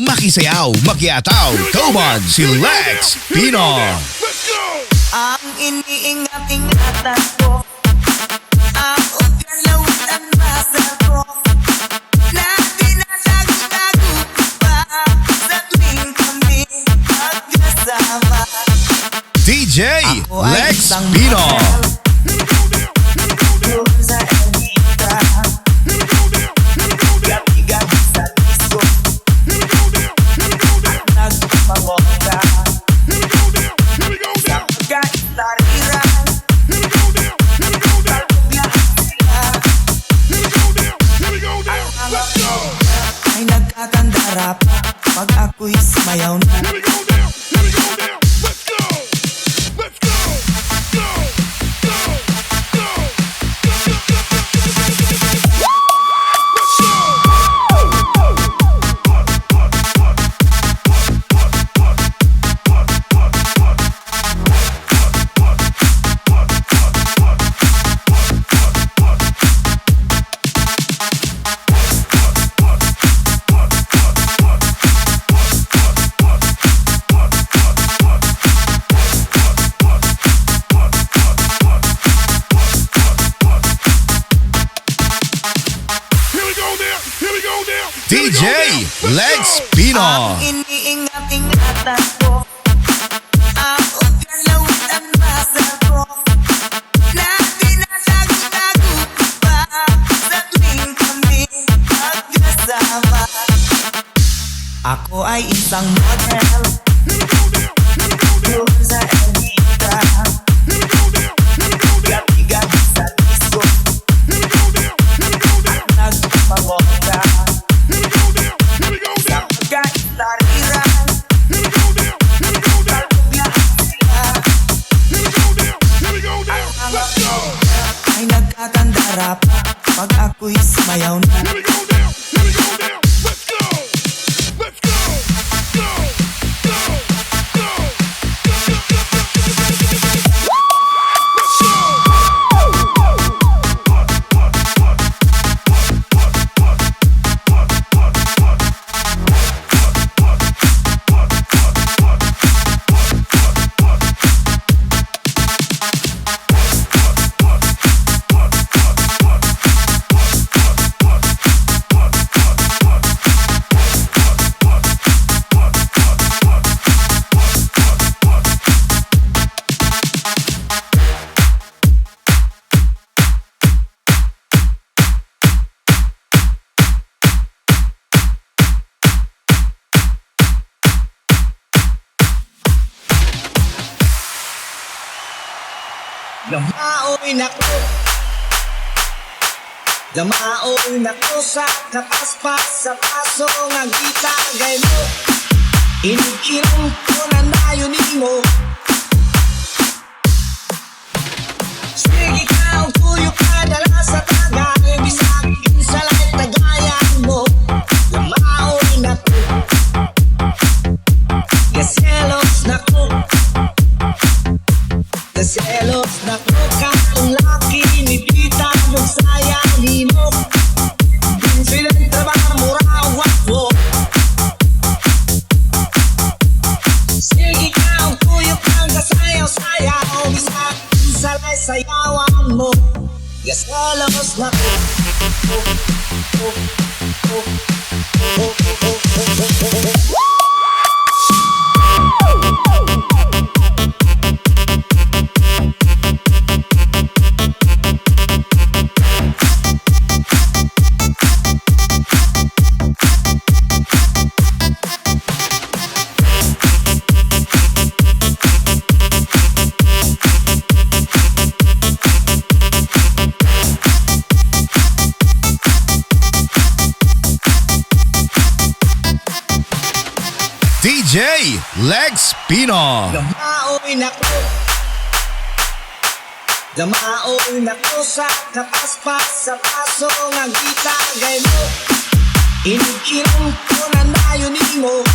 Makisayaw, makiataw, kauban si Lex Pino. Ang iniingating latas ko, ang ugalawin ang masal ko, na tinatago-tago ko pa sa tuwing kami magkasama. DJ Lex Pino. Ay nagkakandara pa pag ako'y sumayaw na. DJ Lex Pino. Ang iniingating latas ko, ang ugalawin ang masal ko, na tinatago-tago ko pa sa tuwing kami magkasama. Ako ay isang model doon sa Elvita, gabi-gabi sa disco, nagpapabongga sa pagkaitariran, kaluglahan sila. Ang mga ay nagkakandara pa pag ako'y sumayaw na. Damaoy nako, damaoy nako sa kapaspas sa paso nga gitagay mo. Inikirong ko na nayon mo. Sige ka, tuyo ka dala sa tagay, bisag insalay tagayan mo. Damaoy nako, gaselos nako, gaselos nako ka ang laki ni Tita yung sayang mo. Pinagtrabaho mo rawat mo. Sige ka, tuyok kang kasayaw-sayaw, bisag salay sayawan mo. Gaselos nako. DJ Lex Pino. Damaoy nako, damaoy nako sa kapaspas sa paso nga gitagay mo. Inikirong ko na nayon mo.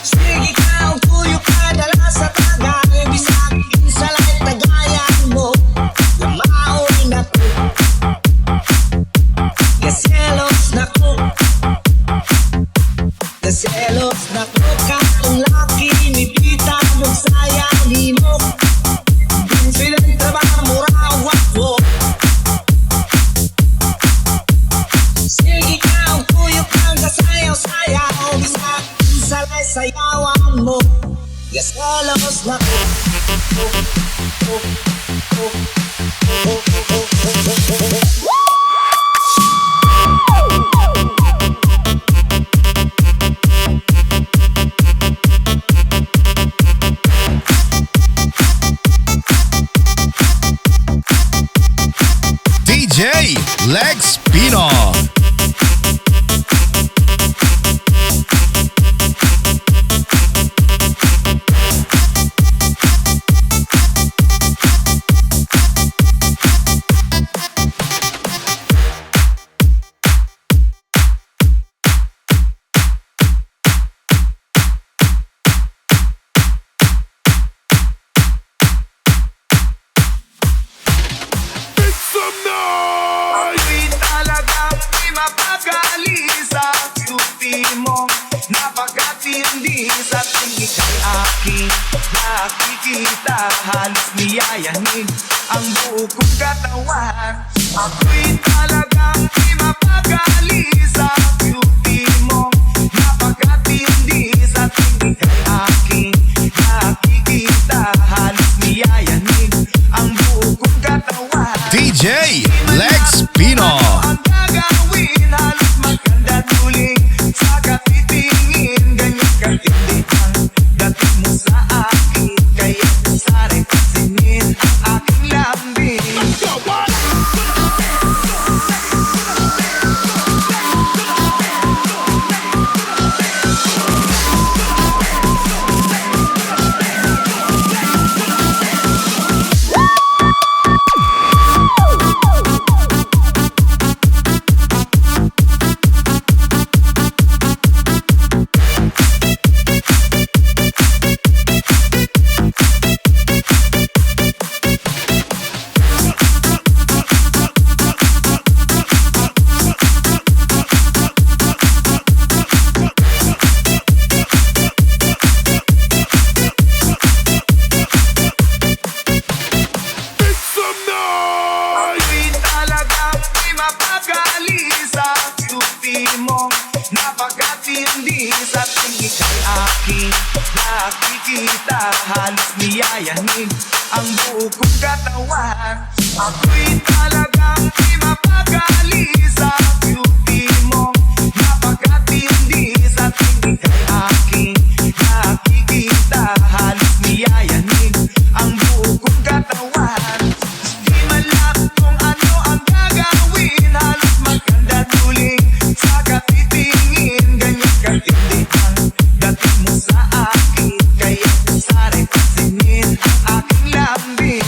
Sige ka, tuyok ka dala sa tagay, bisag insalay tagayan mo. Damaoy nako, gaselos nako. Kaselos na ko katong laki ni Pita mong sayang hinok. Din silang trabaho murawat ko. Sige ka, tuyok kang kasayaw-sayaw. Bisa salay sayawan mo. Kaselos na ko. DJ Lex Pino. Ako'y talagang di mapakali sa beauty mo. Napakatindi sa tingin kay aking nakikita. Halos niyayanin ang buo kong katawan. Ako'y talagang di mapakali sa beauty mo. Napakatindi sa tingin kay aking nakikita. Halos niyayanin ang buo kong katawan. DJ Lex Pino. Ang gagawin, halos maganda tuling sa katitingin. Ganyan katindi ang dating mo sa akin. Kaya sana'y pansinin ang aking lambing. Ako'y talagang di mapakali sa beauty mo. Napakatindi sa tingin kay aking nakikita. Halos niyayanin ang buo kong katawan. Ako'y talagang di mapakali sa beauty mo. Napakatindi sa tingin kay aking nakikita. Halos niyayanin ang buo kong katawan. Di malap kung ano ang gagawin. Halos maganda tuling sa katitingin. Ganyan katindi ang dating mo sa akin. Kaya sana'y pansinin ang aking lambing.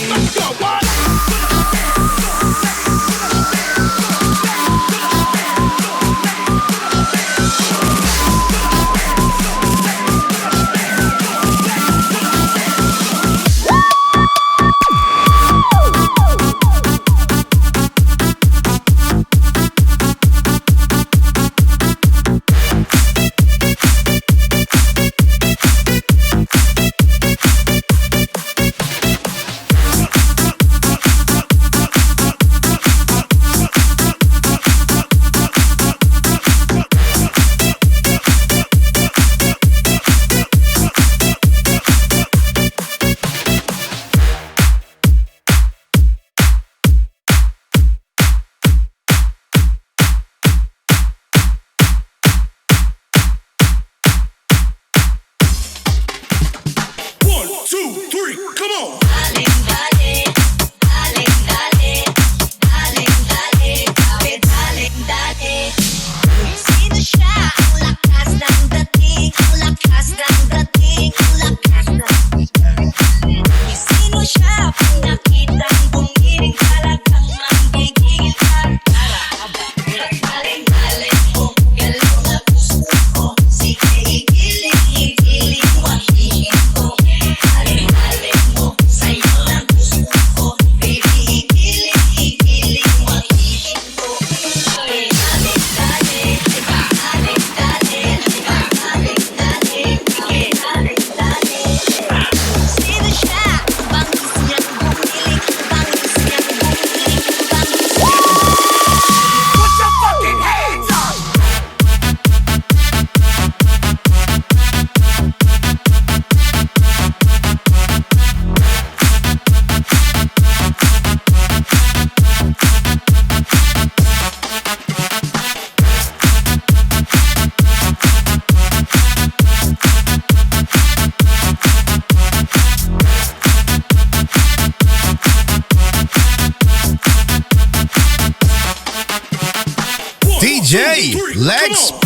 DJ Legs